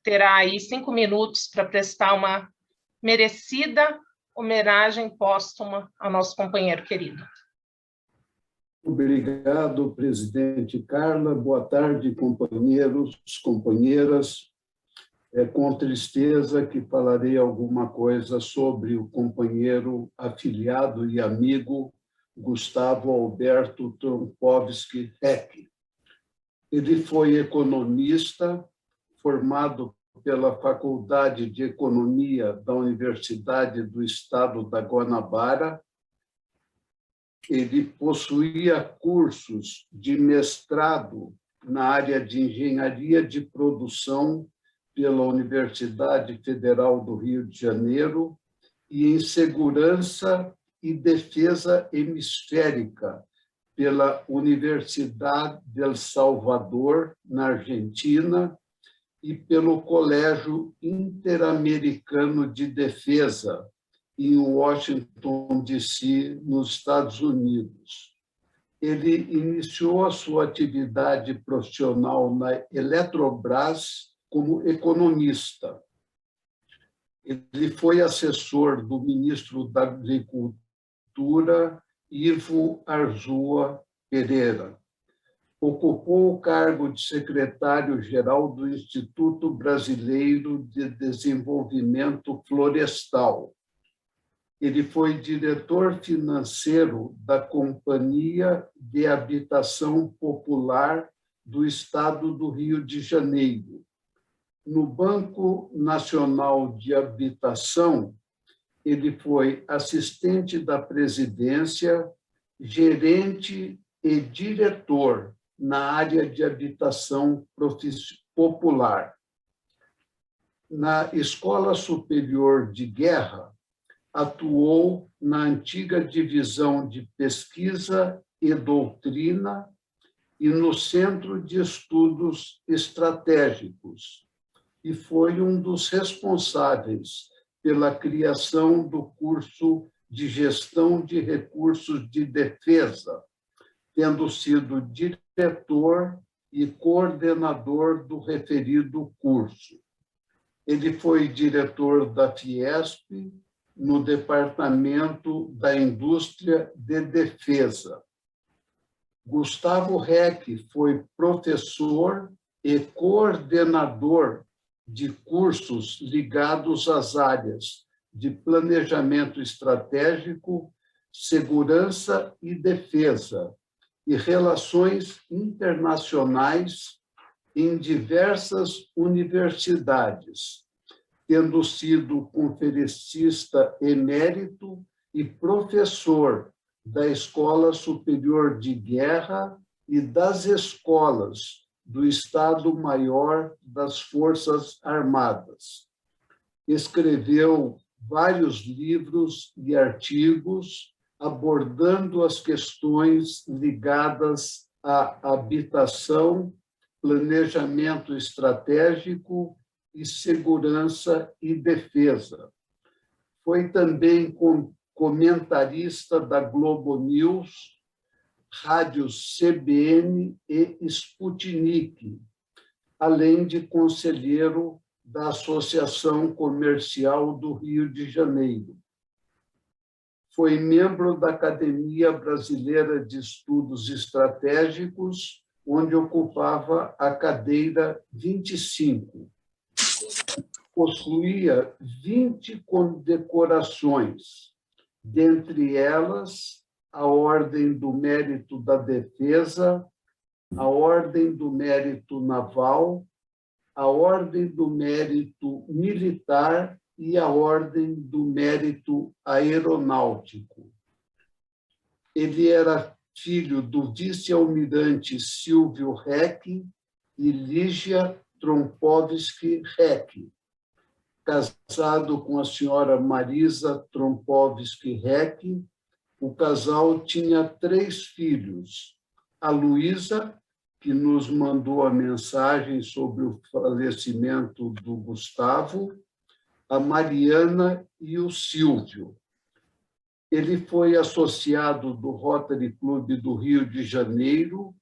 terá aí 5 minutos para prestar uma merecida homenagem póstuma ao nosso companheiro querido. Obrigado, presidente Carla. Boa tarde, companheiros, companheiras. É com tristeza que falarei alguma coisa sobre o companheiro afiliado e amigo Gustavo Alberto Trompovski Heck. Ele foi economista, formado pela Faculdade de Economia da Universidade do Estado da Guanabara. Ele possuía cursos de mestrado na área de engenharia de produção pela Universidade Federal do Rio de Janeiro e em segurança e defesa hemisférica pela Universidade del Salvador, na Argentina, e pelo Colégio Interamericano de Defesa, em Washington, D.C., nos Estados Unidos. Ele iniciou a sua atividade profissional na Eletrobras como economista. Ele foi assessor do ministro da Agricultura, Ivo Arzúa Pereira. Ocupou o cargo de secretário-geral do Instituto Brasileiro de Desenvolvimento Florestal. Ele foi diretor financeiro da Companhia de Habitação Popular do Estado do Rio de Janeiro. No Banco Nacional de Habitação, ele foi assistente da presidência, gerente e diretor na área de habitação popular. Na Escola Superior de Guerra, atuou na antiga divisão de pesquisa e doutrina e no Centro de Estudos Estratégicos, e foi um dos responsáveis pela criação do curso de Gestão de Recursos de Defesa, tendo sido diretor e coordenador do referido curso. Ele foi diretor da Fiesp, no Departamento da Indústria de Defesa. Gustavo Heck foi professor e coordenador de cursos ligados às áreas de planejamento estratégico, segurança e defesa e relações internacionais em diversas universidades, tendo sido conferencista emérito e professor da Escola Superior de Guerra e das escolas do Estado-Maior das Forças Armadas. Escreveu vários livros e artigos abordando as questões ligadas à habitação, planejamento estratégico e segurança e defesa. Foi também comentarista da Globo News, rádios CBN e Sputnik, além de conselheiro da Associação Comercial do Rio de Janeiro. Foi membro da Academia Brasileira de Estudos Estratégicos, onde ocupava a cadeira 25. Possuía 20 condecorações, dentre elas a Ordem do Mérito da Defesa, a Ordem do Mérito Naval, a Ordem do Mérito Militar e a Ordem do Mérito Aeronáutico. Ele era filho do vice-almirante Silvio Heck e Lígia Trompovski Heck, casado com a senhora Marisa Trompovski Heck. O casal tinha 3 filhos, a Luísa, que nos mandou a mensagem sobre o falecimento do Gustavo, a Mariana e o Silvio. Ele foi associado do Rotary Club do Rio de Janeiro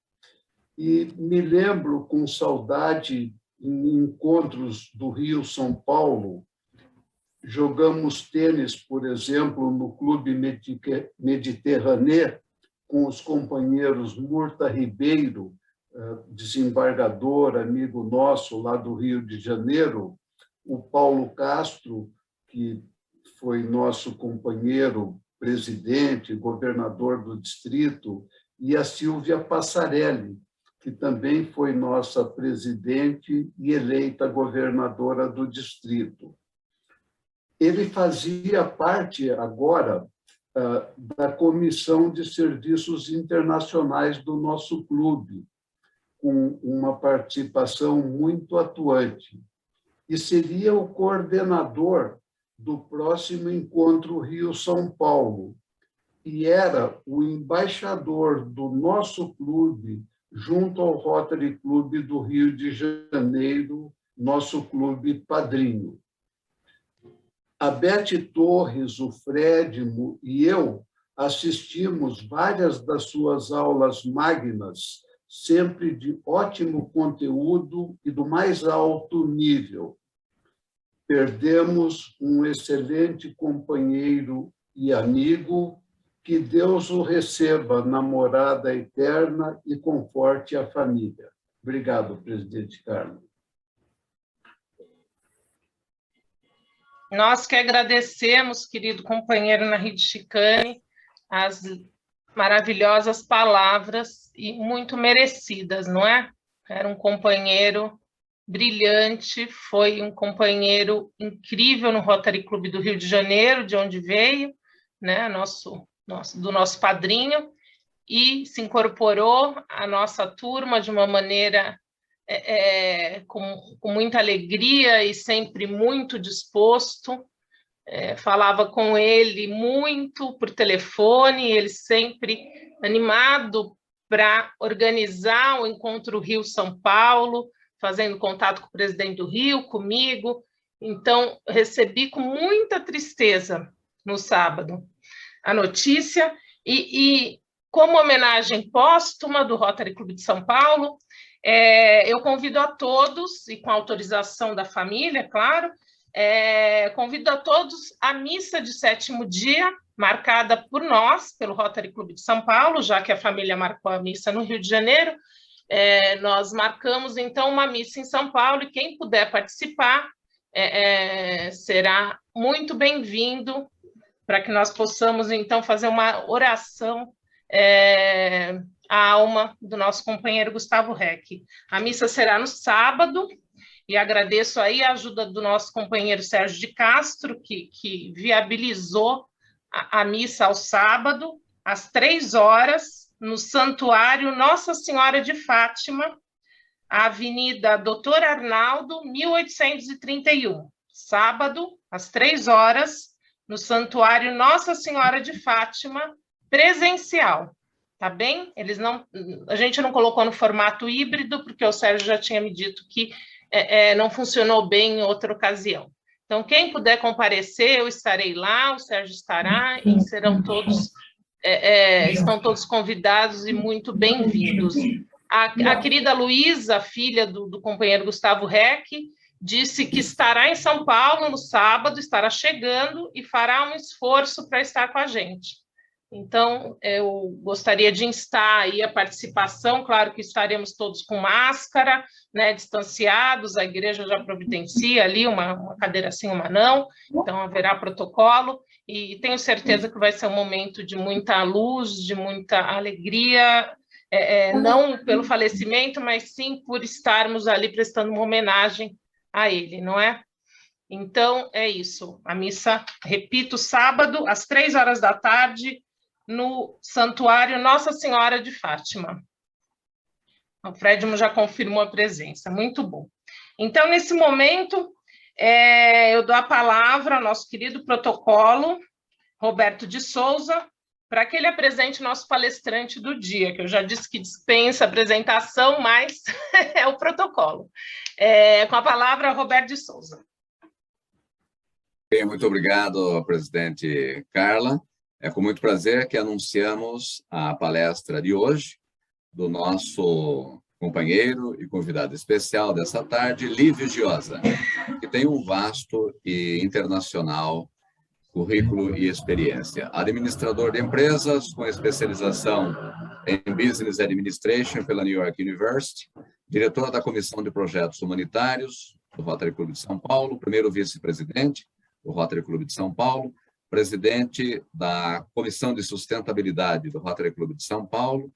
e me lembro com saudade em encontros do Rio-São Paulo. Jogamos tênis, por exemplo, no Clube Mediterrâneo, com os companheiros Murta Ribeiro, desembargador, amigo nosso lá do Rio de Janeiro, o Paulo Castro, que foi nosso companheiro, presidente, governador do distrito, e a Silvia Passarelli, que também foi nossa presidente e eleita governadora do distrito. Ele fazia parte agora da Comissão de Serviços Internacionais do nosso clube, com uma participação muito atuante, e seria o coordenador do próximo encontro Rio-São Paulo, e era o embaixador do nosso clube junto ao Rotary Club do Rio de Janeiro, nosso clube padrinho. A Beth Torres, o Fred e eu assistimos várias das suas aulas magnas, sempre de ótimo conteúdo e do mais alto nível. Perdemos um excelente companheiro e amigo, que Deus o receba na morada eterna e conforte a família. Obrigado, presidente Carla. Nós que agradecemos, querido companheiro Narid Chicane, as maravilhosas palavras e muito merecidas, não é? Era um companheiro brilhante, foi um companheiro incrível no Rotary Club do Rio de Janeiro, de onde veio, né? Do nosso padrinho, e se incorporou à nossa turma de uma maneira com muita alegria e sempre muito disposto. Falava com ele muito por telefone, ele sempre animado para organizar o encontro Rio-São Paulo, fazendo contato com o presidente do Rio, comigo. Então, recebi com muita tristeza no sábado a notícia, e como homenagem póstuma do Rotary Clube de São Paulo, eu convido a todos, e com a autorização da família, claro, convido a todos à missa de 7º dia, marcada por nós, pelo Rotary Clube de São Paulo, já que a família marcou a missa no Rio de Janeiro. Nós marcamos, então, uma missa em São Paulo, e quem puder participar será muito bem-vindo, para que nós possamos, então, fazer uma oração à alma do nosso companheiro Gustavo Reck. A missa será no sábado, e agradeço aí a ajuda do nosso companheiro Sérgio de Castro, que viabilizou a missa ao sábado, às 3 horas, no Santuário Nossa Senhora de Fátima, a Avenida Doutor Arnaldo, 1831. Sábado, às 3 horas, no Santuário Nossa Senhora de Fátima, presencial, tá bem? A gente não colocou no formato híbrido, porque o Sérgio já tinha me dito que não funcionou bem em outra ocasião. Então, quem puder comparecer, eu estarei lá, o Sérgio estará, e serão todos, estão todos convidados e muito bem-vindos. A querida Luísa, filha do companheiro Gustavo Reck, disse que estará em São Paulo no sábado, estará chegando e fará um esforço para estar com a gente. Então, eu gostaria de instar aí a participação, claro que estaremos todos com máscara, né, distanciados, a igreja já providencia ali uma cadeira sim, uma não, então haverá protocolo, e tenho certeza que vai ser um momento de muita luz, de muita alegria, não pelo falecimento, mas sim por estarmos ali prestando uma homenagem a ele, não é? Então, é isso. A missa, repito, sábado, às 3 horas da tarde, no Santuário Nossa Senhora de Fátima. O Fred já confirmou a presença. Muito bom. Então, nesse momento, eu dou a palavra ao nosso querido protocolo, Roberto de Souza, para que ele apresente o nosso palestrante do dia, que eu já disse que dispensa apresentação, mas é o protocolo. Com a palavra, Roberto de Souza. Bem, muito obrigado, presidente Carla. É com muito prazer que anunciamos a palestra de hoje do nosso companheiro e convidado especial dessa tarde, Lívio Giosa, que tem um vasto e internacional currículo e experiência. Administrador de empresas com especialização em Business Administration pela New York University, diretor da Comissão de Projetos Humanitários do Rotary Club de São Paulo, primeiro vice-presidente do Rotary Club de São Paulo, presidente da Comissão de Sustentabilidade do Rotary Club de São Paulo,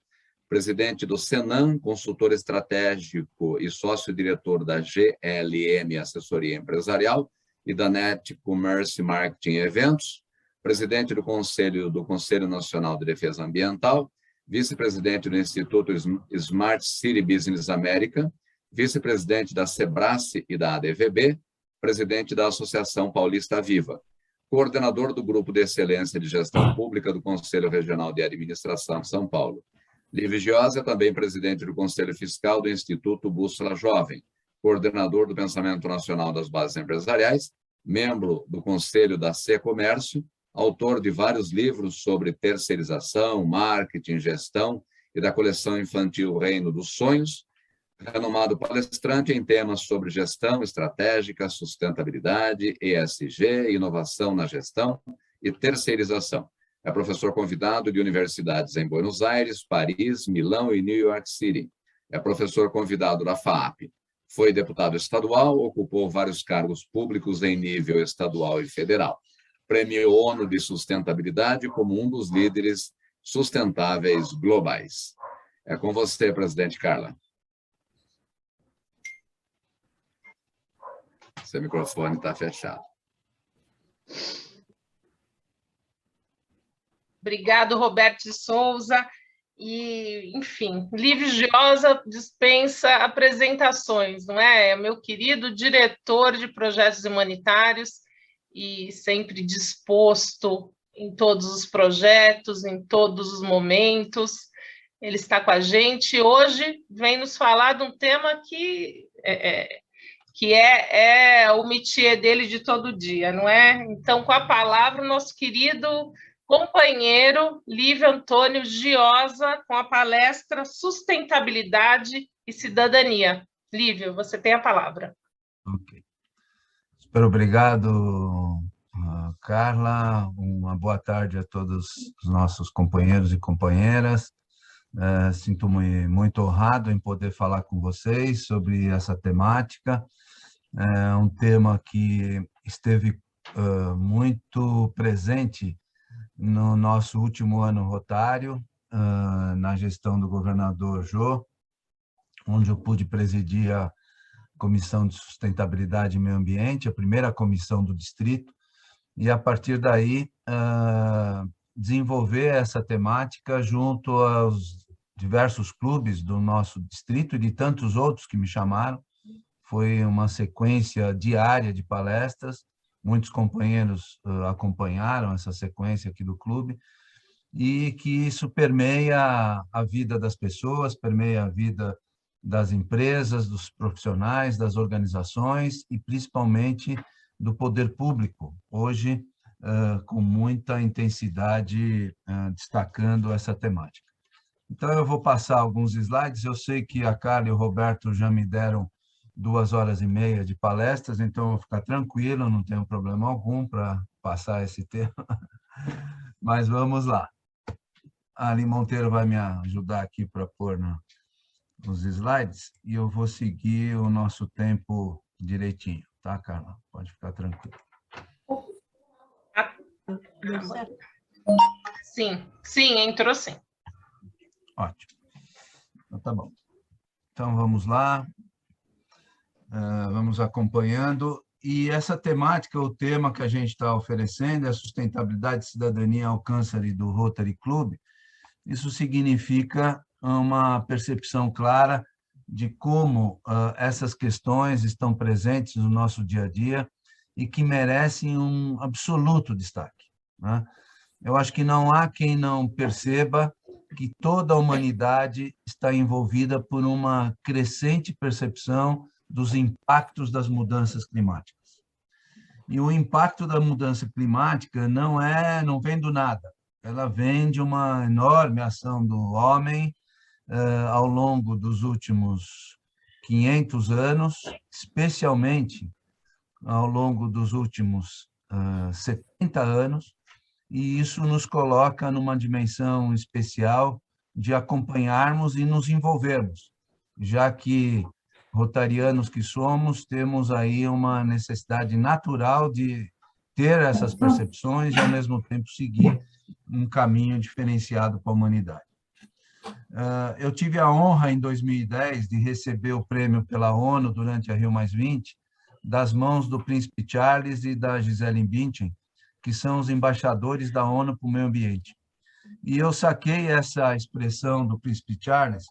presidente do Senan, consultor estratégico e sócio-diretor da GLM Assessoria Empresarial e da NET Commerce Marketing e Eventos, presidente do Conselho Nacional de Defesa Ambiental, vice-presidente do Instituto Smart City Business America, vice-presidente da Sebrae e da ADVB, presidente da Associação Paulista Viva, coordenador do Grupo de Excelência de Gestão Pública do Conselho Regional de Administração São Paulo. Lívio Giosa é também presidente do Conselho Fiscal do Instituto Bússola Jovem, coordenador do Pensamento Nacional das Bases Empresariais, membro do Conselho da C-Comércio, autor de vários livros sobre terceirização, marketing, gestão e da coleção infantil Reino dos Sonhos, renomado palestrante em temas sobre gestão estratégica, sustentabilidade, ESG, inovação na gestão e terceirização. É professor convidado de universidades em Buenos Aires, Paris, Milão e New York City. É professor convidado da FAAP. Foi deputado estadual, ocupou vários cargos públicos em nível estadual e federal. Prêmio ONU de Sustentabilidade como um dos líderes sustentáveis globais. É com você, presidente Carla. Seu microfone está fechado. Obrigado, Roberto de Souza. E, enfim, Lívio Giosa dispensa apresentações, não é? Meu querido diretor de projetos humanitários e sempre disposto em todos os projetos, em todos os momentos. Ele está com a gente. Hoje vem nos falar de um tema que é o métier dele de todo dia, não é? Então, com a palavra, o nosso querido companheiro Lívio Antônio Giosa, com a palestra Sustentabilidade e Cidadania. Lívio, você tem a palavra. Ok. Super obrigado, Carla. Uma boa tarde a todos os nossos companheiros e companheiras. Sinto-me muito honrado em poder falar com vocês sobre essa temática. É um tema que esteve muito presente no nosso último ano rotário, na gestão do governador Jô, onde eu pude presidir a Comissão de Sustentabilidade e Meio Ambiente, a primeira comissão do distrito, e a partir daí desenvolver essa temática junto aos diversos clubes do nosso distrito e de tantos outros que me chamaram. Foi uma sequência diária de palestras. Muitos companheiros acompanharam essa sequência aqui do clube, e que isso permeia a vida das pessoas, permeia a vida das empresas, dos profissionais, das organizações e principalmente do poder público, hoje com muita intensidade destacando essa temática. Então, eu vou passar alguns slides. Eu sei que a Carla e o Roberto já me deram 2h30 de palestras, então eu vou ficar tranquilo, não tenho problema algum para passar esse tema. Mas vamos lá. A Ali Monteiro vai me ajudar aqui para pôr nos slides, e eu vou seguir o nosso tempo direitinho, tá, Carla? Pode ficar tranquilo. Sim, entrou sim. Ótimo. Então, tá bom. Então, vamos lá. Vamos acompanhando. E essa temática, o tema que a gente está oferecendo é a sustentabilidade e cidadania ao câncer do Rotary Club. Isso significa uma percepção clara de como essas questões estão presentes no nosso dia a dia e que merecem um absoluto destaque, né? Eu acho que não há quem não perceba que toda a humanidade está envolvida por uma crescente percepção dos impactos das mudanças climáticas. E o impacto da mudança climática não vem do nada. Ela vem de uma enorme ação do homem ao longo dos últimos 500 anos, especialmente ao longo dos últimos 70 anos, e isso nos coloca numa dimensão especial de acompanharmos e nos envolvermos, já que, rotarianos que somos, temos aí uma necessidade natural de ter essas percepções e, ao mesmo tempo, seguir um caminho diferenciado para a humanidade. Eu tive a honra, em 2010, de receber o prêmio pela ONU durante a Rio+20, das mãos do Príncipe Charles e da Gisele Bündchen, que são os embaixadores da ONU para o meio ambiente. E eu saquei essa expressão do Príncipe Charles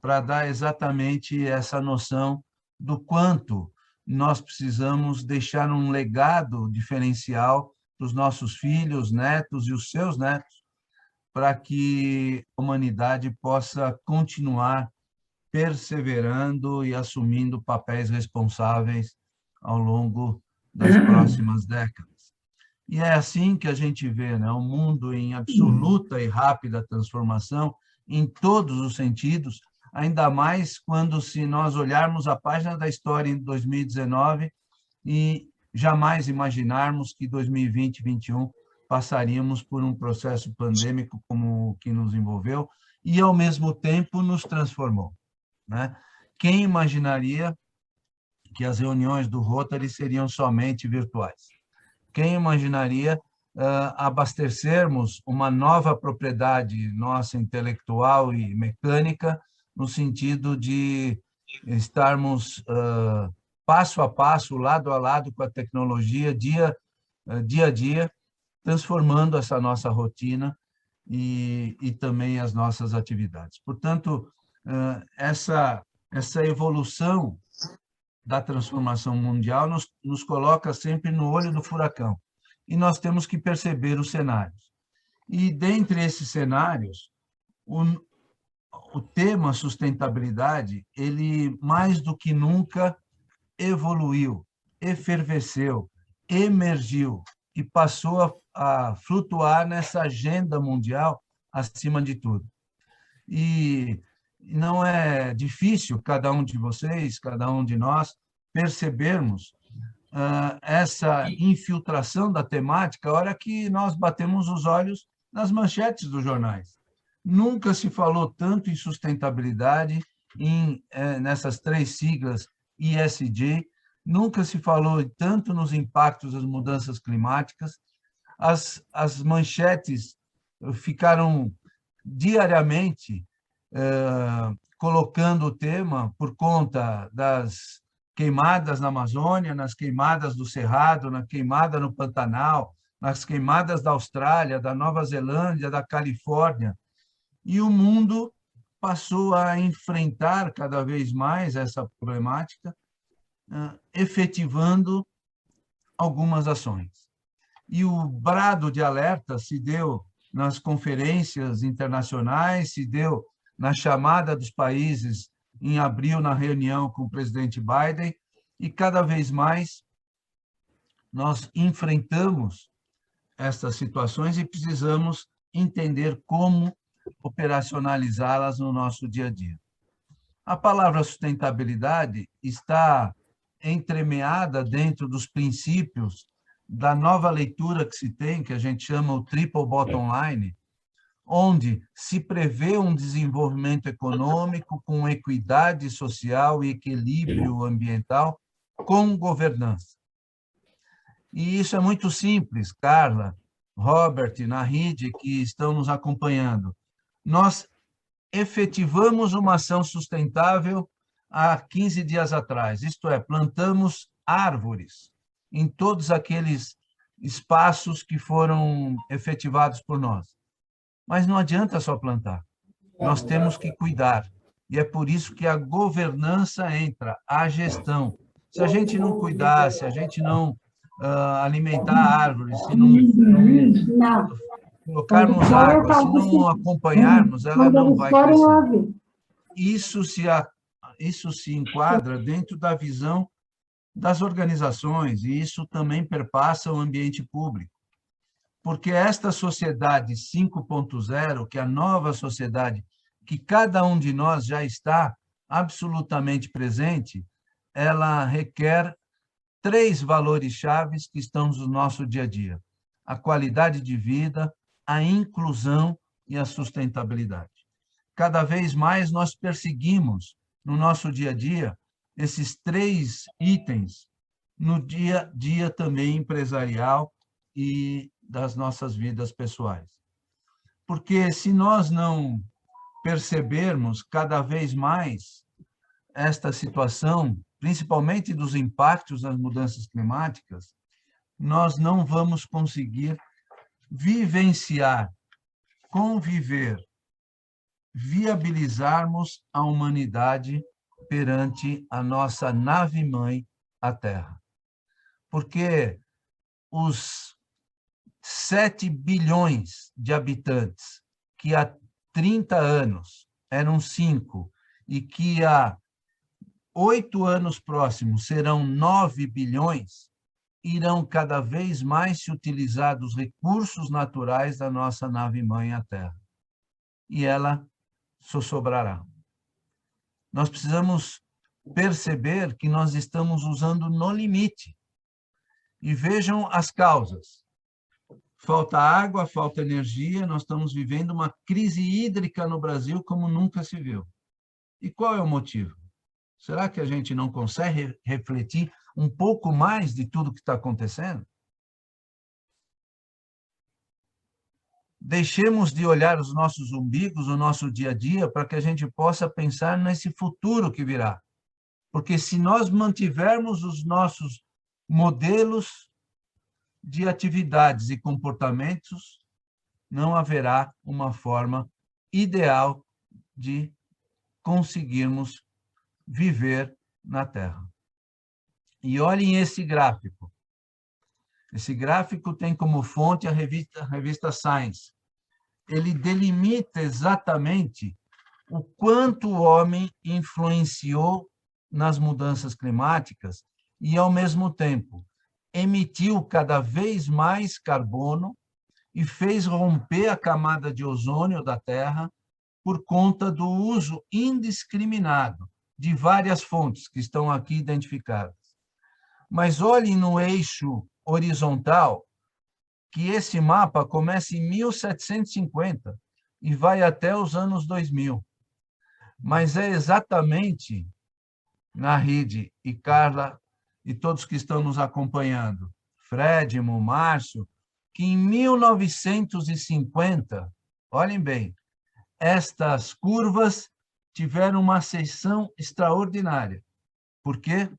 para dar exatamente essa noção do quanto nós precisamos deixar um legado diferencial para os nossos filhos, netos e os seus netos, para que a humanidade possa continuar perseverando e assumindo papéis responsáveis ao longo das próximas décadas. E é assim que a gente vê, né, um mundo em absoluta e rápida transformação em todos os sentidos, ainda mais quando, se nós olharmos a página da história em 2019 e jamais imaginarmos que 2020 e 2021 passaríamos por um processo pandêmico como o que nos envolveu e, ao mesmo tempo, nos transformou, né? Quem imaginaria que as reuniões do Rotary seriam somente virtuais? Quem imaginaria abastecermos uma nova propriedade nossa intelectual e mecânica, no sentido de estarmos passo a passo, lado a lado com a tecnologia, dia a dia, transformando essa nossa rotina e também as nossas atividades. Portanto, essa evolução da transformação mundial nos coloca sempre no olho do furacão, e nós temos que perceber os cenários. E, dentre esses cenários, o tema sustentabilidade, ele, mais do que nunca, evoluiu, efervesceu, emergiu e passou a flutuar nessa agenda mundial acima de tudo. E não é difícil cada um de vocês, cada um de nós, percebermos essa infiltração da temática a hora que nós batemos os olhos nas manchetes dos jornais. Nunca se falou tanto em sustentabilidade, nessas 3 siglas ESG, nunca se falou tanto nos impactos das mudanças climáticas. As manchetes ficaram diariamente colocando o tema por conta das queimadas na Amazônia, nas queimadas do Cerrado, na queimada no Pantanal, nas queimadas da Austrália, da Nova Zelândia, da Califórnia. E o mundo passou a enfrentar cada vez mais essa problemática, efetivando algumas ações. E o brado de alerta se deu nas conferências internacionais, se deu na chamada dos países em abril, na reunião com o presidente Biden, e cada vez mais nós enfrentamos essas situações e precisamos entender como operacionalizá-las no nosso dia a dia. A palavra sustentabilidade está entremeada dentro dos princípios da nova leitura que se tem, que a gente chama o triple bottom line, onde se prevê um desenvolvimento econômico com equidade social e equilíbrio ambiental com governança. E isso é muito simples, Carla, Robert, Nahid, que estão nos acompanhando. Nós efetivamos uma ação sustentável há 15 dias atrás, isto é, plantamos árvores em todos aqueles espaços que foram efetivados por nós. Mas não adianta só plantar, nós temos que cuidar. E é por isso que a governança entra, a gestão. Se a gente não cuidar, se a gente não alimentar árvores, se não colocarmos água, se não acompanharmos, ela não vai crescer. Isso se enquadra dentro da visão das organizações, e isso também perpassa o ambiente público. Porque esta sociedade 5.0, que é a nova sociedade que cada um de nós já está absolutamente presente, ela requer 3 valores-chave que estão no nosso dia a dia: a qualidade de vida, a inclusão e a sustentabilidade. Cada vez mais nós perseguimos, no nosso dia a dia, esses 3 itens no dia a dia também empresarial e das nossas vidas pessoais. Porque se nós não percebermos cada vez mais esta situação, principalmente dos impactos das mudanças climáticas, nós não vamos conseguir vivenciar, conviver, viabilizarmos a humanidade perante a nossa nave-mãe, a Terra. Porque os 7 bilhões de habitantes, que há 30 anos eram 5, e que há 8 anos próximos serão 9 bilhões, irão cada vez mais se utilizar dos recursos naturais da nossa nave-mãe, a Terra. E ela só sobrará. Nós precisamos perceber que nós estamos usando no limite. E vejam as causas. Falta água, falta energia, nós estamos vivendo uma crise hídrica no Brasil como nunca se viu. E qual é o motivo? Será que a gente não consegue refletir um pouco mais de tudo que está acontecendo? Deixemos de olhar os nossos umbigos, o nosso dia a dia, para que a gente possa pensar nesse futuro que virá. Porque se nós mantivermos os nossos modelos de atividades e comportamentos, não haverá uma forma ideal de conseguirmos viver na Terra. E olhem esse gráfico. Esse gráfico tem como fonte a revista Science. Ele delimita exatamente o quanto o homem influenciou nas mudanças climáticas e, ao mesmo tempo, emitiu cada vez mais carbono e fez romper a camada de ozônio da Terra por conta do uso indiscriminado de várias fontes que estão aqui identificadas. Mas olhem no eixo horizontal, que esse mapa começa em 1750 e vai até os anos 2000. Mas é exatamente, Nahide e Carla e todos que estão nos acompanhando, Fredimo, Márcio, que em 1950, olhem bem, estas curvas tiveram uma ascensão extraordinária. Por quê?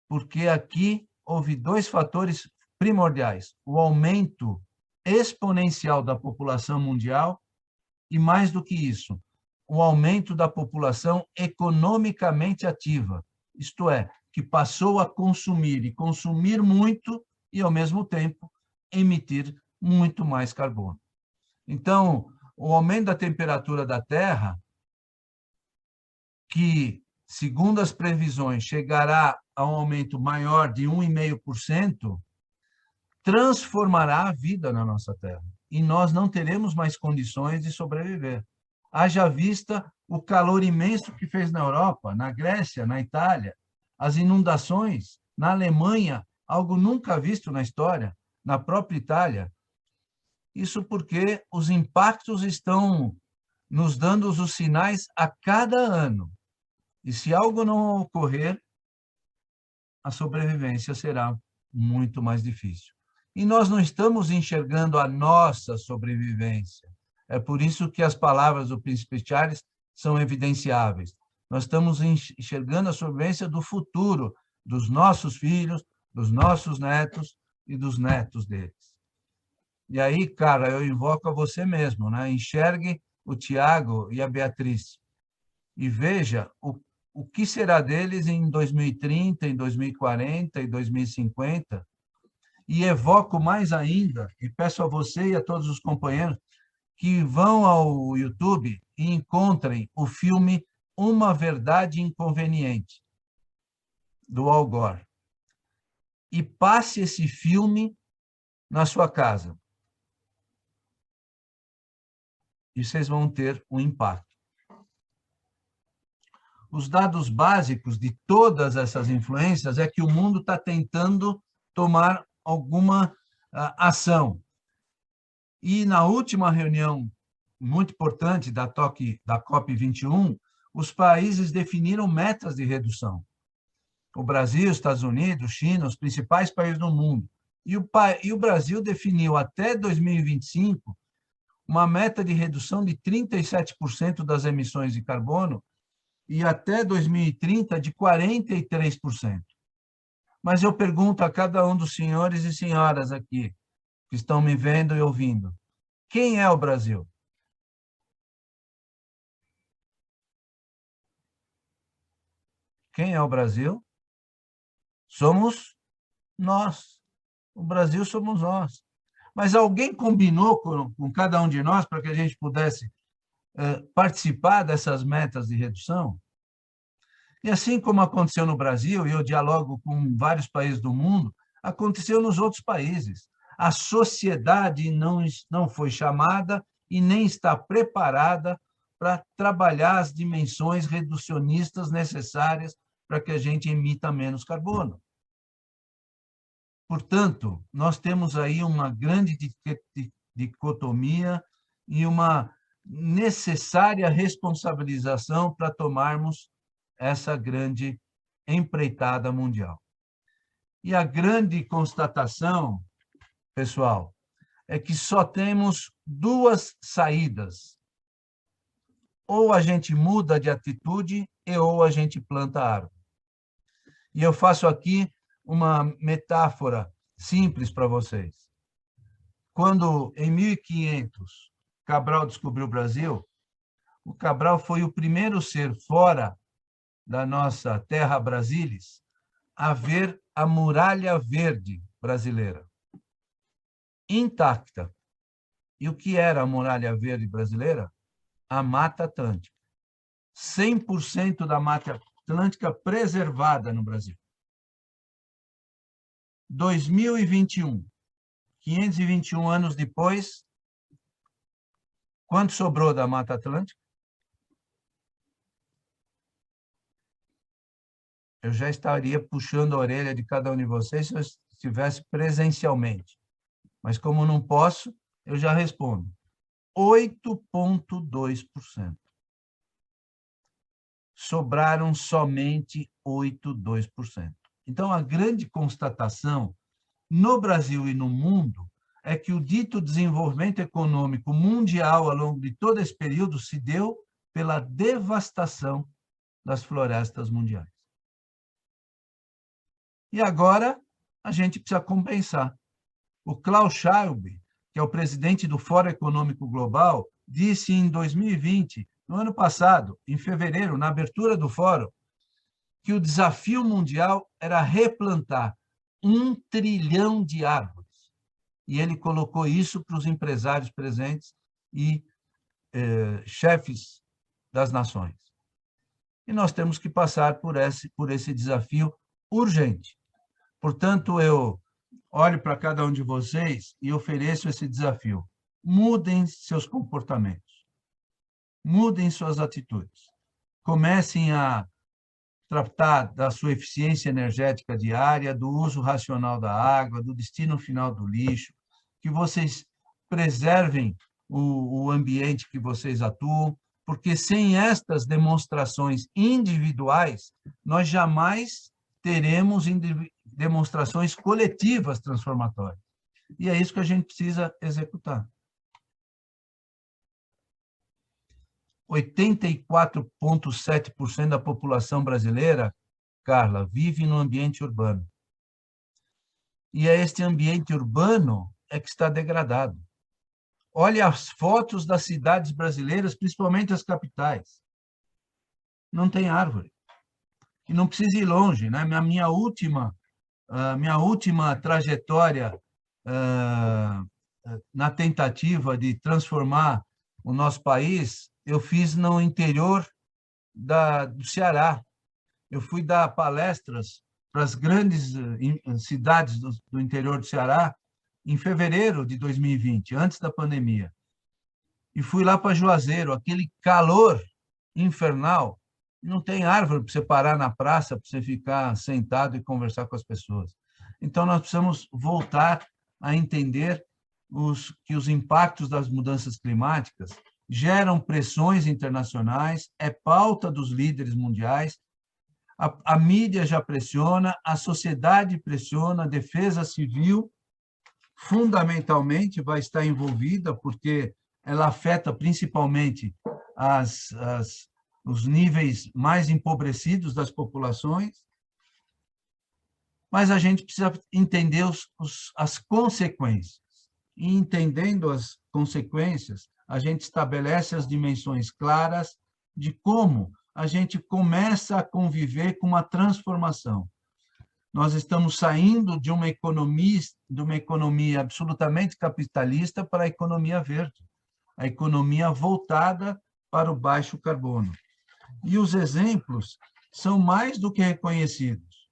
Porque aqui houve 2 fatores primordiais: o aumento exponencial da população mundial e, mais do que isso, o aumento da população economicamente ativa, isto é, que passou a consumir, e consumir muito, e, ao mesmo tempo, emitir muito mais carbono. Então, o aumento da temperatura da Terra, que, segundo as previsões, chegará a um aumento maior de 1,5%, transformará a vida na nossa Terra. E nós não teremos mais condições de sobreviver. Haja vista o calor imenso que fez na Europa, na Grécia, na Itália, as inundações na Alemanha, algo nunca visto na história, na própria Itália. Isso porque os impactos estão nos dando os sinais a cada ano. E se algo não ocorrer, a sobrevivência será muito mais difícil. E nós não estamos enxergando a nossa sobrevivência. É por isso que as palavras do Príncipe Charles são evidenciáveis. Nós estamos enxergando a sobrevivência do futuro, dos nossos filhos, dos nossos netos e dos netos deles. E aí, cara, eu invoco a você mesmo, né? Enxergue o Tiago e a Beatriz e veja o que será deles em 2030, em 2040, em 2050. E evoco mais ainda, e peço a você e a todos os companheiros que vão ao YouTube e encontrem o filme Uma Verdade Inconveniente, do Al Gore. E passe esse filme na sua casa. e vocês vão ter um impacto. Os dados básicos de todas essas influências é que o mundo está tentando tomar alguma ação. E na última reunião muito importante da COP21, os países definiram metas de redução. O Brasil, os Estados Unidos, China, os principais países do mundo. E o Brasil definiu até 2025 uma meta de redução de 37% das emissões de carbono e até 2030 de 43%. Mas eu pergunto a cada um dos senhores e senhoras aqui, que estão me vendo e ouvindo, quem é o Brasil? Quem é o Brasil? Somos nós. O Brasil somos nós. Mas alguém combinou com cada um de nós para que a gente pudesse participar dessas metas de redução? E assim como aconteceu no Brasil, e eu dialogo com vários países do mundo, aconteceu nos outros países. A sociedade não foi chamada e nem está preparada para trabalhar as dimensões reducionistas necessárias para que a gente emita menos carbono. Portanto, nós temos aí uma grande dicotomia e uma necessária responsabilização para tomarmos essa grande empreitada mundial. E a grande constatação, pessoal, é que só temos duas saídas. Ou a gente muda de atitude ou a gente planta árvore. E eu faço aqui uma metáfora simples para vocês. Quando, em 1500, Cabral descobriu o Brasil, o Cabral foi o primeiro ser fora da nossa terra Brasilis a ver a muralha verde brasileira, intacta. E o que era a muralha verde brasileira? A Mata Atlântica. 100% da Mata Atlântica preservada no Brasil. 2021, 521 anos depois, quanto sobrou da Mata Atlântica? Eu já estaria puxando a orelha de cada um de vocês se eu estivesse presencialmente. Mas como não posso, eu já respondo. 8,2%. Sobraram somente 8,2%. Então, a grande constatação no Brasil e no mundo é que o dito desenvolvimento econômico mundial ao longo de todo esse período se deu pela devastação das florestas mundiais. E agora a gente precisa compensar. O Klaus Schwab, que é o presidente do Fórum Econômico Global, disse em 2020, no ano passado, em fevereiro, na abertura do fórum, que o desafio mundial era replantar 1 trilhão de árvores. E ele colocou isso para os empresários presentes e chefes das nações. E nós temos que passar por esse desafio urgente. Portanto, eu olho para cada um de vocês e ofereço esse desafio. Mudem seus comportamentos. Mudem suas atitudes. Comecem a tratar da sua eficiência energética diária, do uso racional da água, do destino final do lixo, que vocês preservem o ambiente que vocês atuam, porque sem estas demonstrações individuais, nós jamais teremos demonstrações coletivas transformatórias. E é isso que a gente precisa executar. 84,7% da população brasileira, Carla, vive no ambiente urbano. E é este ambiente urbano que está degradado. Olha as fotos das cidades brasileiras, principalmente as capitais. Não tem árvore. E não precisa ir longe, né? Minha última trajetória na tentativa de transformar o nosso país, eu fiz no interior do Ceará. Eu fui dar palestras para as grandes cidades do interior do Ceará em fevereiro de 2020, antes da pandemia. e fui lá para Juazeiro, aquele calor infernal, não tem árvore para você parar na praça, para você ficar sentado e conversar com as pessoas. Então, nós precisamos voltar a entender que os impactos das mudanças climáticas geram pressões internacionais, é pauta dos líderes mundiais, a mídia já pressiona, a sociedade pressiona, a defesa civil fundamentalmente vai estar envolvida, porque ela afeta principalmente os níveis mais empobrecidos das populações, mas a gente precisa entender as consequências. E entendendo as consequências, a gente estabelece as dimensões claras de como a gente começa a conviver com uma transformação. Nós estamos saindo de uma economia absolutamente capitalista para a economia verde, a economia voltada para o baixo carbono. E os exemplos são mais do que reconhecidos.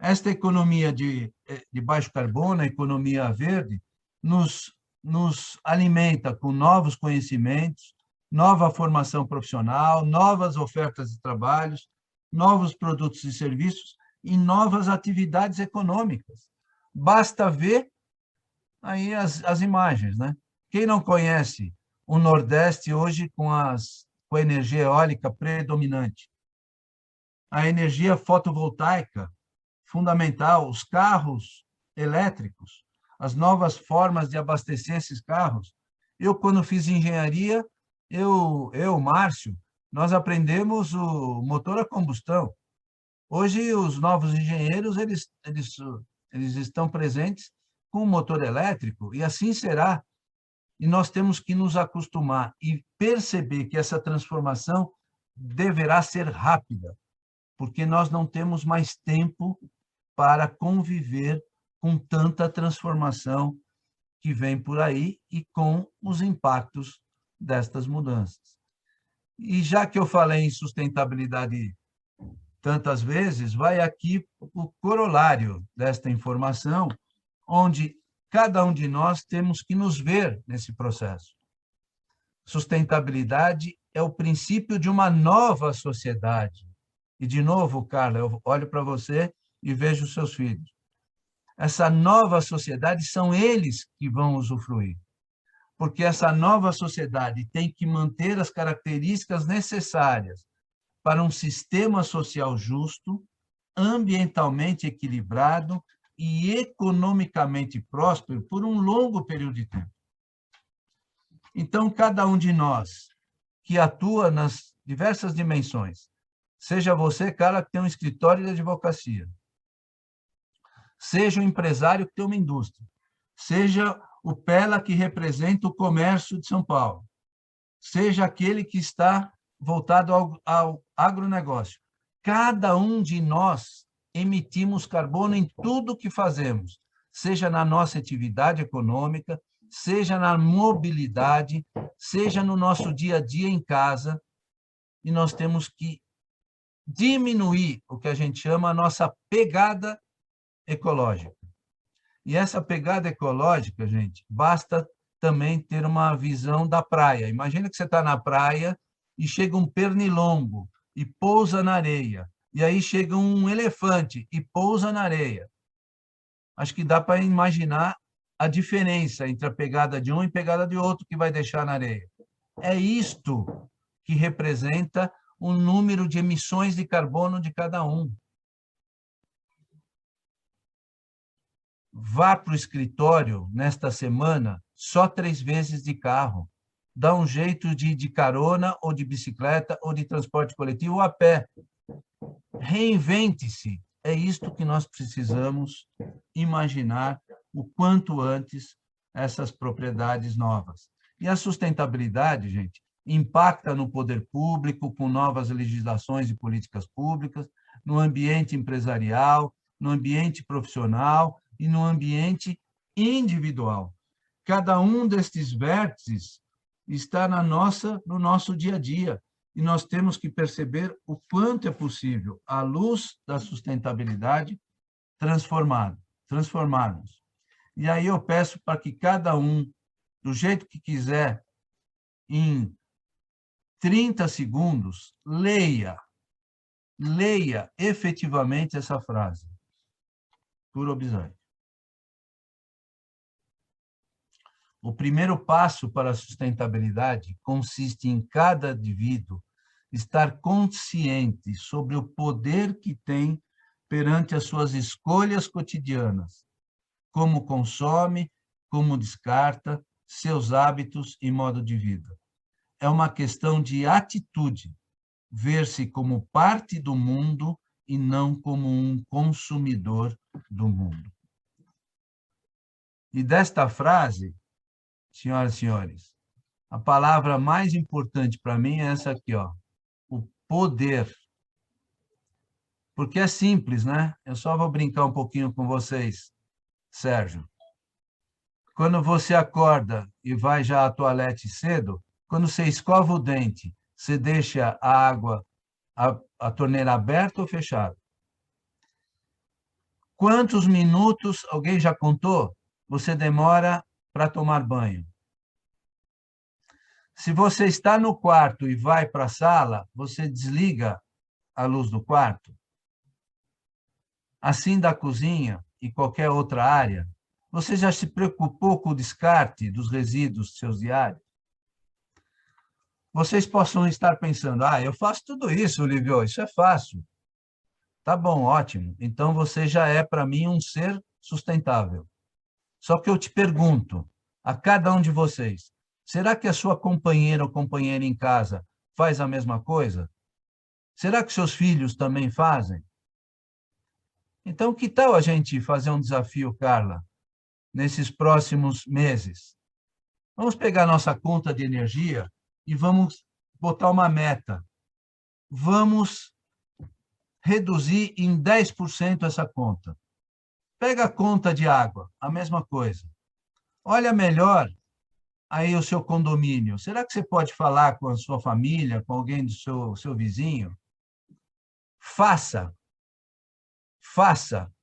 Esta economia de baixo carbono, a economia verde, nos alimenta com novos conhecimentos, nova formação profissional, novas ofertas de trabalhos, novos produtos e serviços e novas atividades econômicas. Basta ver aí as imagens, né? Quem não conhece o Nordeste hoje com a energia eólica predominante? A energia fotovoltaica, fundamental, os carros elétricos, as novas formas de abastecer esses carros. Eu, quando fiz engenharia, Márcio, nós aprendemos o motor a combustão. Hoje, os novos engenheiros, eles estão presentes com o motor elétrico, e assim será. E nós temos que nos acostumar e perceber que essa transformação deverá ser rápida, porque nós não temos mais tempo para conviver com tanta transformação que vem por aí e com os impactos destas mudanças. E já que eu falei em sustentabilidade tantas vezes, vai aqui o corolário desta informação, onde cada um de nós temos que nos ver nesse processo. Sustentabilidade é o princípio de uma nova sociedade. E, de novo, Carla, eu olho para você e vejo os seus filhos. Essa nova sociedade são eles que vão usufruir, porque essa nova sociedade tem que manter as características necessárias para um sistema social justo, ambientalmente equilibrado e economicamente próspero por um longo período de tempo. Então, cada um de nós que atua nas diversas dimensões, seja você, cara, que tem um escritório de advocacia, seja o empresário que tem uma indústria, seja o Pela que representa o comércio de São Paulo, seja aquele que está voltado ao agronegócio. Cada um de nós emitimos carbono em tudo que fazemos, seja na nossa atividade econômica, seja na mobilidade, seja no nosso dia a dia em casa, e nós temos que diminuir o que a gente chama a nossa pegada ecológica. E essa pegada ecológica, gente, basta também ter uma visão da praia. Imagina que você está na praia e chega um pernilongo e pousa na areia. E aí chega um elefante e pousa na areia. Acho que dá para imaginar a diferença entre a pegada de um e a pegada de outro que vai deixar na areia. É isto que representa o número de emissões de carbono de cada um. Vá para o escritório nesta semana só 3 vezes de carro. Dá um jeito de ir de carona, ou de bicicleta, ou de transporte coletivo, ou a pé. Reinvente-se. É isto que nós precisamos imaginar o quanto antes essas propriedades novas. E a sustentabilidade, gente, impacta no poder público, com novas legislações e políticas públicas, no ambiente empresarial, no ambiente profissional e no ambiente individual. Cada um destes vértices está no nosso dia a dia, e nós temos que perceber o quanto é possível, à luz da sustentabilidade, transformarmos. E aí eu peço para que cada um, do jeito que quiser, em 30 segundos, leia efetivamente essa frase, por obséquio. O primeiro passo para a sustentabilidade consiste em cada indivíduo estar consciente sobre o poder que tem perante as suas escolhas cotidianas, como consome, como descarta, seus hábitos e modo de vida. É uma questão de atitude, ver-se como parte do mundo e não como um consumidor do mundo. E desta frase, senhoras e senhores, a palavra mais importante para mim é essa aqui, ó, o poder. Porque é simples, né? Eu só vou brincar um pouquinho com vocês, Sérgio. Quando você acorda e vai já à toalete cedo, quando você escova o dente, você deixa a água, a torneira aberta ou fechada? Quantos minutos, alguém já contou, você demora para tomar banho? Se você está no quarto e vai para a sala, você desliga a luz do quarto? Assim da cozinha e qualquer outra área, você já se preocupou com o descarte dos resíduos seus diários? Vocês possam estar pensando, eu faço tudo isso, Olívio, isso é fácil. Tá bom, ótimo. Então você já é, para mim, um ser sustentável. Só que eu te pergunto, a cada um de vocês, será que a sua companheira ou companheira em casa faz a mesma coisa? Será que seus filhos também fazem? Então, que tal a gente fazer um desafio, Carla, nesses próximos meses? Vamos pegar nossa conta de energia e vamos botar uma meta. Vamos reduzir em 10% essa conta. Pega a conta de água, a mesma coisa. Olha melhor aí o seu condomínio. Será que você pode falar com a sua família, com alguém do seu vizinho? Faça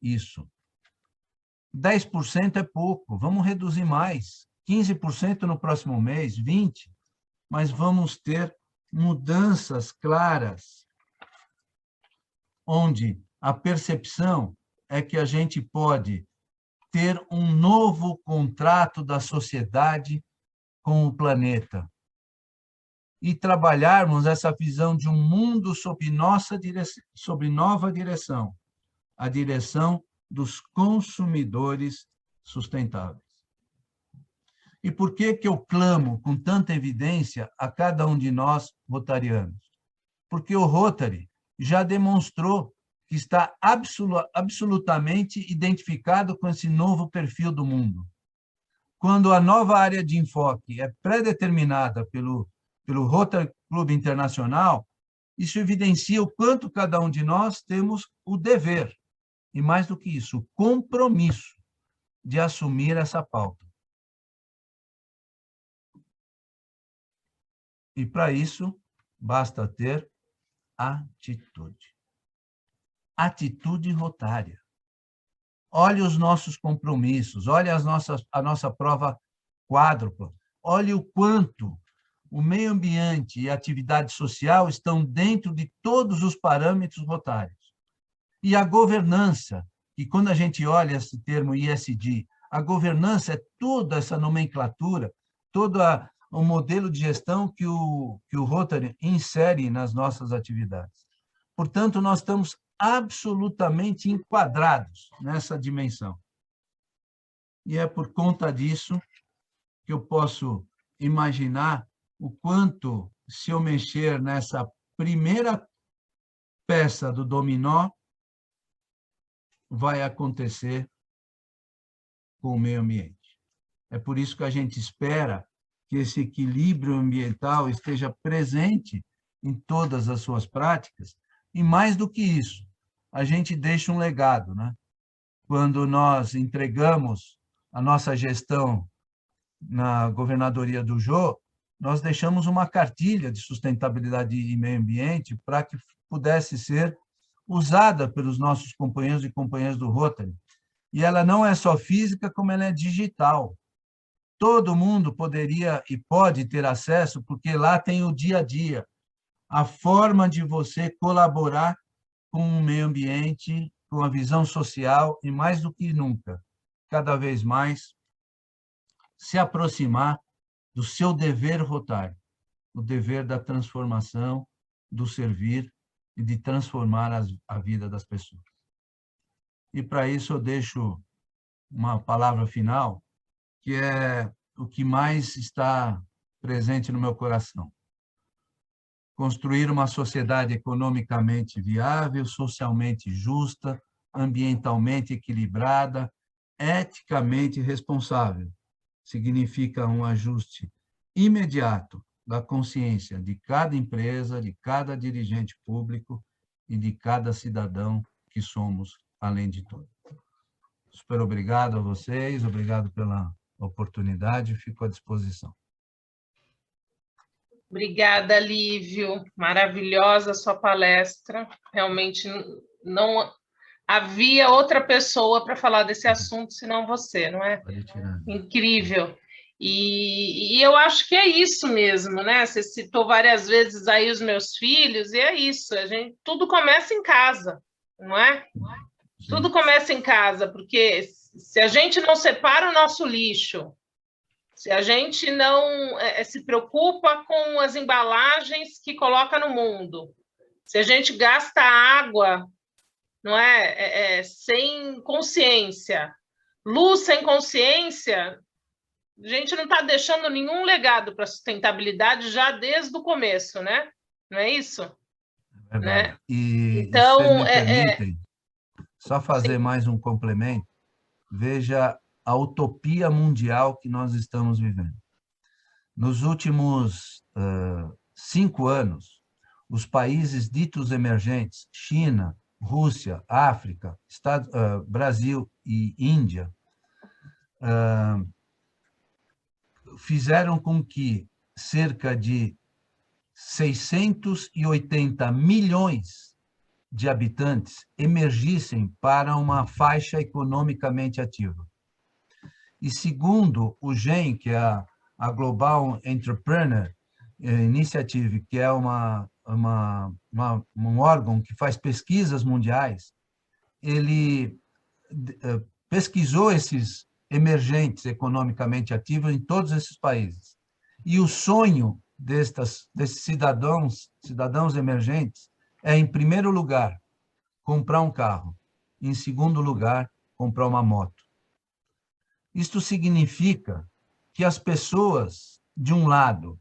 isso. 10% é pouco, vamos reduzir mais. 15% no próximo mês, 20%. Mas vamos ter mudanças claras, onde a percepção é que a gente pode ter um novo contrato da sociedade com o planeta e trabalharmos essa visão de um mundo sob nova direção, a direção dos consumidores sustentáveis. E por que eu clamo com tanta evidência a cada um de nós rotarianos? Porque o Rotary já demonstrou que está absolutamente identificado com esse novo perfil do mundo. Quando a nova área de enfoque é pré-determinada pelo Rotary Club Internacional, isso evidencia o quanto cada um de nós temos o dever, e mais do que isso, o compromisso de assumir essa pauta. E, para isso, basta ter atitude. Atitude rotária. Olhe os nossos compromissos, olhe a nossa prova quádrupla, olhe o quanto o meio ambiente e a atividade social estão dentro de todos os parâmetros rotários. E a governança, e quando a gente olha esse termo ESG, a governança é toda essa nomenclatura, todo o modelo de gestão que o Rotary insere nas nossas atividades. Portanto, nós estamos absolutamente enquadrados nessa dimensão. E é por conta disso que eu posso imaginar o quanto, se eu mexer nessa primeira peça do dominó, vai acontecer com o meio ambiente. É por isso que a gente espera que esse equilíbrio ambiental esteja presente em todas as suas práticas, e mais do que isso, a gente deixa um legado, né? Quando nós entregamos a nossa gestão na governadoria do Jô, nós deixamos uma cartilha de sustentabilidade e meio ambiente para que pudesse ser usada pelos nossos companheiros e companheiras do Rotary. E ela não é só física, como ela é digital. todo mundo poderia e pode ter acesso, porque lá tem o dia a dia, a forma de você colaborar com o meio ambiente, com a visão social e, mais do que nunca, cada vez mais, se aproximar do seu dever rotário, o dever da transformação, do servir e de transformar a vida das pessoas. E, para isso, eu deixo uma palavra final, que é o que mais está presente no meu coração. Construir uma sociedade economicamente viável, socialmente justa, ambientalmente equilibrada, eticamente responsável. Significa um ajuste imediato da consciência de cada empresa, de cada dirigente público e de cada cidadão que somos, além de tudo. Super obrigado a vocês, obrigado pela oportunidade, fico à disposição. Obrigada, Lívio. Maravilhosa a sua palestra. Realmente não havia outra pessoa para falar desse assunto senão você, não é? Incrível. E eu acho que é isso mesmo, né? Você citou várias vezes aí os meus filhos, e é isso. Tudo começa em casa, não é? Sim. Tudo começa em casa, porque se a gente não separa o nosso lixo, se a gente não se preocupa com as embalagens que coloca no mundo, se a gente gasta água, não é, sem consciência, luz sem consciência, a gente não está deixando nenhum legado para a sustentabilidade já desde o começo, né? Não é isso? É verdade. Né? E então, se me permitem, só fazer sim. mais um complemento. Veja a utopia mundial que nós estamos vivendo. Nos últimos 5 anos, os países ditos emergentes, China, Rússia, África, Brasil e Índia, fizeram com que cerca de 680 milhões de habitantes emergissem para uma faixa economicamente ativa. E segundo o GEM, que é a Global Entrepreneur Initiative, que é um órgão que faz pesquisas mundiais, ele pesquisou esses emergentes economicamente ativos em todos esses países. E o sonho desses cidadãos emergentes é, em primeiro lugar, comprar um carro. Em segundo lugar, comprar uma moto. Isto significa que as pessoas, de um lado,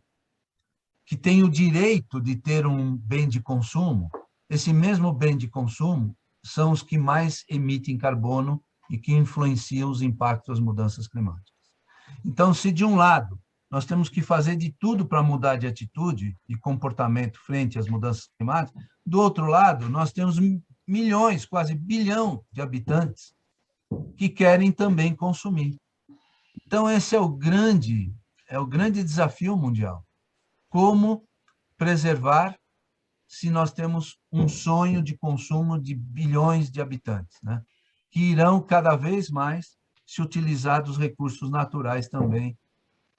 que têm o direito de ter um bem de consumo, esse mesmo bem de consumo são os que mais emitem carbono e que influenciam os impactos das mudanças climáticas. Então, se de um lado nós temos que fazer de tudo para mudar de atitude e comportamento frente às mudanças climáticas, do outro lado, nós temos milhões, quase bilhão de habitantes que querem também consumir. Então, esse é o grande desafio mundial. Como preservar se nós temos um sonho de consumo de bilhões de habitantes, né? Que irão cada vez mais se utilizar dos recursos naturais também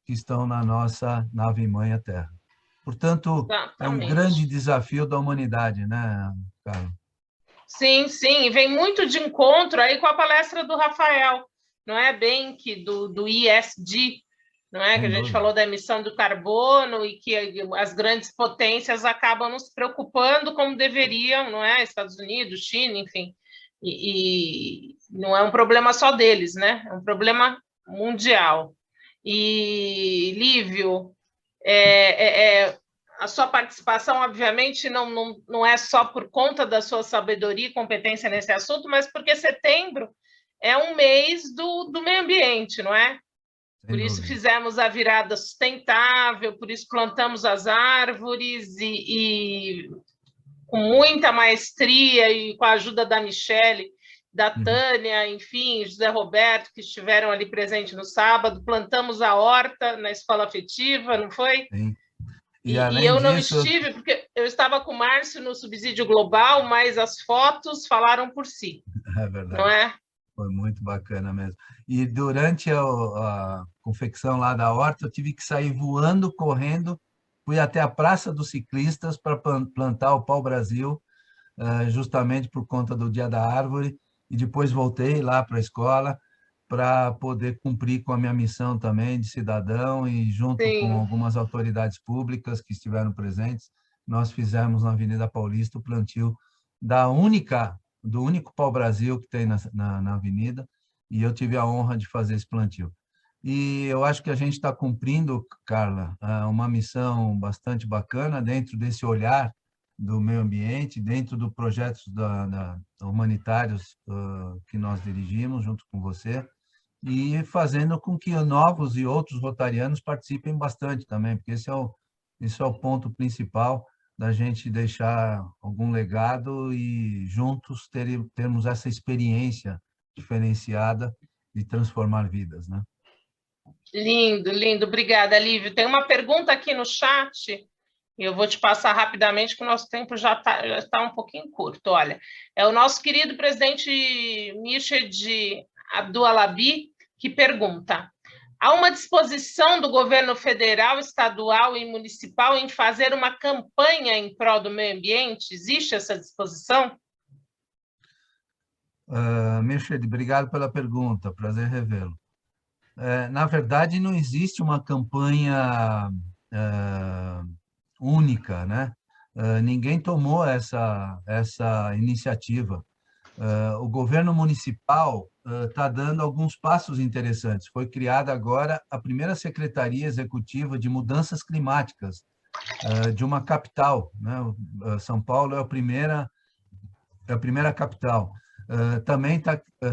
que estão na nossa nave-mãe, a Terra. Portanto, exatamente, é um grande desafio da humanidade, né, Carla? Sim, sim, e vem muito de encontro aí com a palestra do Rafael, não é, bem que do ESG, não é, que a gente falou da emissão do carbono e que as grandes potências acabam não se preocupando como deveriam, não é, Estados Unidos, China, enfim, e não é um problema só deles, né, é um problema mundial. E, Lívio, a sua participação, obviamente, não é só por conta da sua sabedoria e competência nesse assunto, mas porque setembro é um mês do meio ambiente, não é? Por isso fizemos a virada sustentável, por isso plantamos as árvores e com muita maestria e com a ajuda da Michele, da Tânia, enfim, José Roberto, que estiveram ali presentes no sábado, plantamos a horta na escola afetiva, não foi? Sim. E eu não estive, porque eu estava com o Márcio no Subsídio Global, mas as fotos falaram por si. É verdade. Não é? Foi muito bacana mesmo. E durante a confecção lá da horta, eu tive que sair voando, correndo, fui até a Praça dos Ciclistas para plantar o pau-brasil, justamente por conta do Dia da Árvore, e depois voltei lá para a escola para poder cumprir com a minha missão também de cidadão e junto com Sim. algumas autoridades públicas que estiveram presentes, nós fizemos na Avenida Paulista o plantio do único pau-brasil que tem na avenida, e eu tive a honra de fazer esse plantio. E eu acho que a gente está cumprindo, Carla, uma missão bastante bacana dentro desse olhar do meio ambiente, dentro do projetos humanitários que nós dirigimos junto com você, e fazendo com que novos e outros rotarianos participem bastante também, porque esse é o ponto principal da gente deixar algum legado e juntos termos essa experiência diferenciada de transformar vidas, né? Lindo, lindo. Obrigada, Lívio. Tem uma pergunta aqui no chat, e eu vou te passar rapidamente, que o nosso tempo já está um pouquinho curto. Olha, é o nosso querido presidente Mircea Abdulabi que pergunta: há uma disposição do governo federal, estadual e municipal em fazer uma campanha em prol do meio ambiente? Existe essa disposição? Mircea, obrigado pela pergunta, prazer revê-lo. Na verdade, não existe uma campanha única, né? Ninguém tomou essa iniciativa. O governo municipal está dando alguns passos interessantes. Foi criada agora a primeira Secretaria Executiva de Mudanças Climáticas de uma capital, né? São Paulo é a primeira capital. Também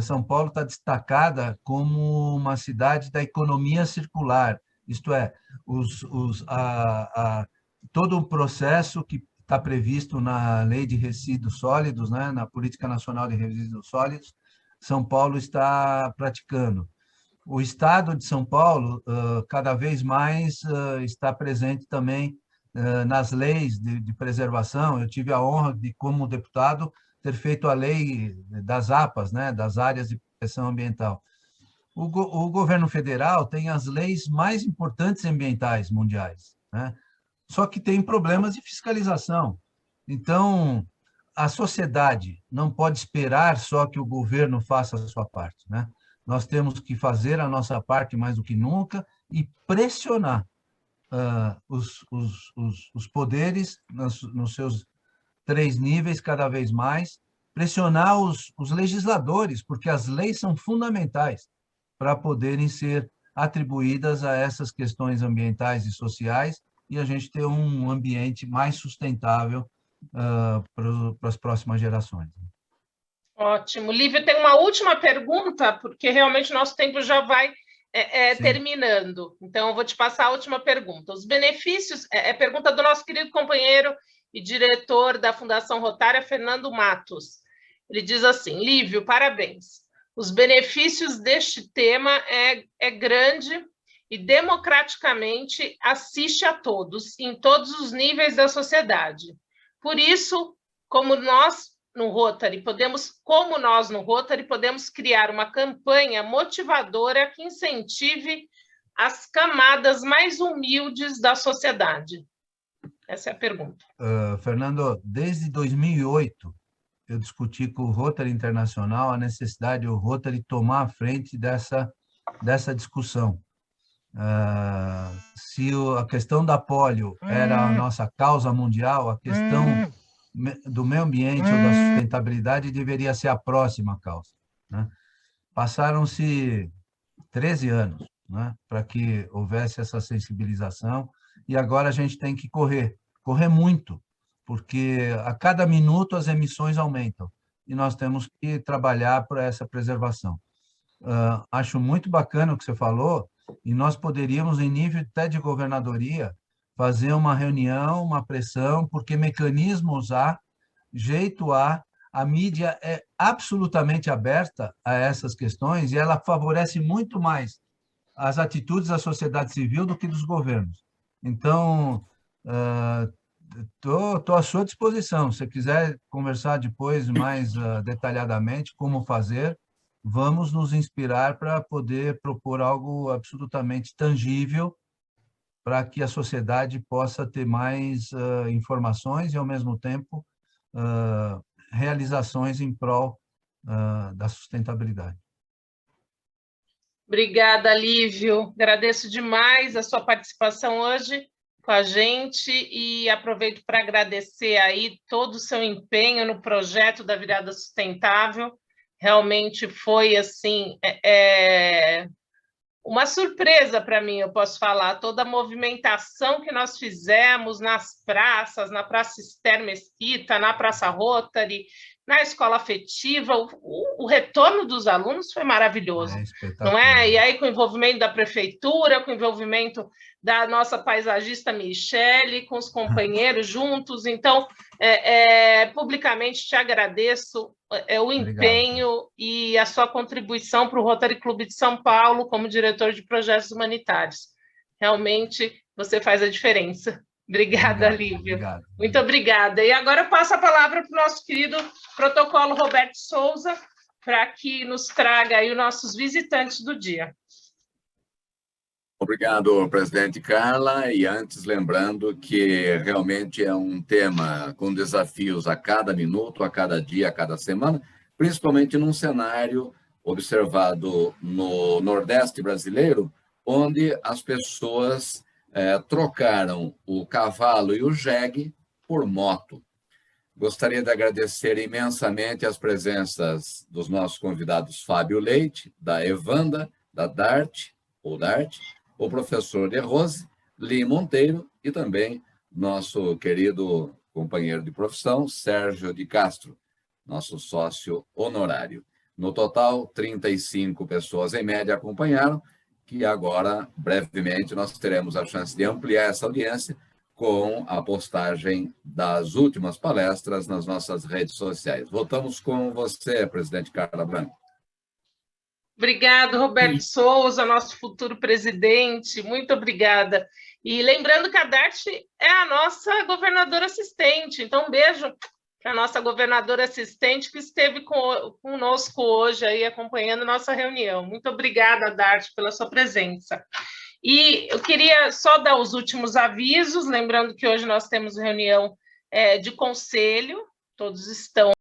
São Paulo está destacada como uma cidade da economia circular, isto é, todo o processo que está previsto na Lei de Resíduos Sólidos, né, na Política Nacional de Resíduos Sólidos, São Paulo está praticando. O Estado de São Paulo, cada vez mais, está presente também nas leis de preservação. Eu tive a honra de, como deputado, ter feito a lei das APAs, né, das áreas de proteção ambiental. O governo federal tem as leis mais importantes ambientais mundiais, né? Só que tem problemas de fiscalização. Então, a sociedade não pode esperar só que o governo faça a sua parte, né? Nós temos que fazer a nossa parte mais do que nunca e pressionar os poderes nos seus 3 níveis cada vez mais, pressionar os legisladores, porque as leis são fundamentais para poderem ser atribuídas a essas questões ambientais e sociais e a gente ter um ambiente mais sustentável para as próximas gerações. Ótimo. Lívia, tem uma última pergunta, porque realmente o nosso tempo já vai terminando. Então, eu vou te passar a última pergunta. Os benefícios, pergunta do nosso querido companheiro e diretor da Fundação Rotária, Fernando Matos. Ele diz assim: Lívio, parabéns. Os benefícios deste tema é grande e democraticamente assiste a todos, em todos os níveis da sociedade. Por isso, nós no Rotary podemos criar uma campanha motivadora que incentive as camadas mais humildes da sociedade. Essa é a pergunta. Fernando, desde 2008, eu discuti com o Rotary Internacional a necessidade do Rotary tomar a frente dessa discussão. Se a questão da polio era a nossa causa mundial, a questão do meio ambiente ou da sustentabilidade deveria ser a próxima causa, né? Passaram-se 13 anos, né, para que houvesse essa sensibilização e agora a gente tem que correr muito, porque a cada minuto as emissões aumentam e nós temos que trabalhar para essa preservação. Acho muito bacana o que você falou e nós poderíamos, em nível até de governadoria, fazer uma reunião, uma pressão, porque mecanismos há, jeito há, a mídia é absolutamente aberta a essas questões e ela favorece muito mais as atitudes da sociedade civil do que dos governos. Então, estou à sua disposição. Se você quiser conversar depois mais detalhadamente como fazer, vamos nos inspirar para poder propor algo absolutamente tangível para que a sociedade possa ter mais informações e, ao mesmo tempo, realizações em prol da sustentabilidade. Obrigada, Lívio. Agradeço demais a sua participação hoje com a gente e aproveito para agradecer aí todo o seu empenho no projeto da Virada Sustentável. Realmente foi, assim, uma surpresa para mim, eu posso falar, toda a movimentação que nós fizemos nas praças, na Praça Esther Mesquita, na Praça Rotary, na escola afetiva, o retorno dos alunos foi maravilhoso, não é? E aí com o envolvimento da prefeitura, com o envolvimento da nossa paisagista Michele, com os companheiros juntos, então, publicamente te agradeço o empenho Obrigado. E a sua contribuição para o Rotary Clube de São Paulo como diretor de projetos humanitários. Realmente, você faz a diferença. Obrigada, Lívio. Obrigado. Muito obrigada. E agora eu passo a palavra para o nosso querido protocolo Roberto Souza, para que nos traga aí os nossos visitantes do dia. Obrigado, presidente Carla. E antes, lembrando que realmente é um tema com desafios a cada minuto, a cada dia, a cada semana, principalmente num cenário observado no Nordeste brasileiro, onde as pessoas trocaram o cavalo e o jegue por moto. Gostaria de agradecer imensamente as presenças dos nossos convidados Fábio Leite, da Evanda, da DART, o professor De Rose, Li Monteiro e também nosso querido companheiro de profissão, Sérgio de Castro, nosso sócio honorário. No total, 35 pessoas em média acompanharam, que agora, brevemente, nós teremos a chance de ampliar essa audiência com a postagem das últimas palestras nas nossas redes sociais. Voltamos com você, presidente Carla Branco. Obrigado, Roberto Souza, nosso futuro presidente, muito obrigada. E lembrando que a DART é a nossa governadora assistente, então um beijo para a nossa governadora assistente que esteve conosco hoje aí acompanhando nossa reunião. Muito obrigada, DART, pela sua presença. E eu queria só dar os últimos avisos, lembrando que hoje nós temos reunião de conselho, todos estão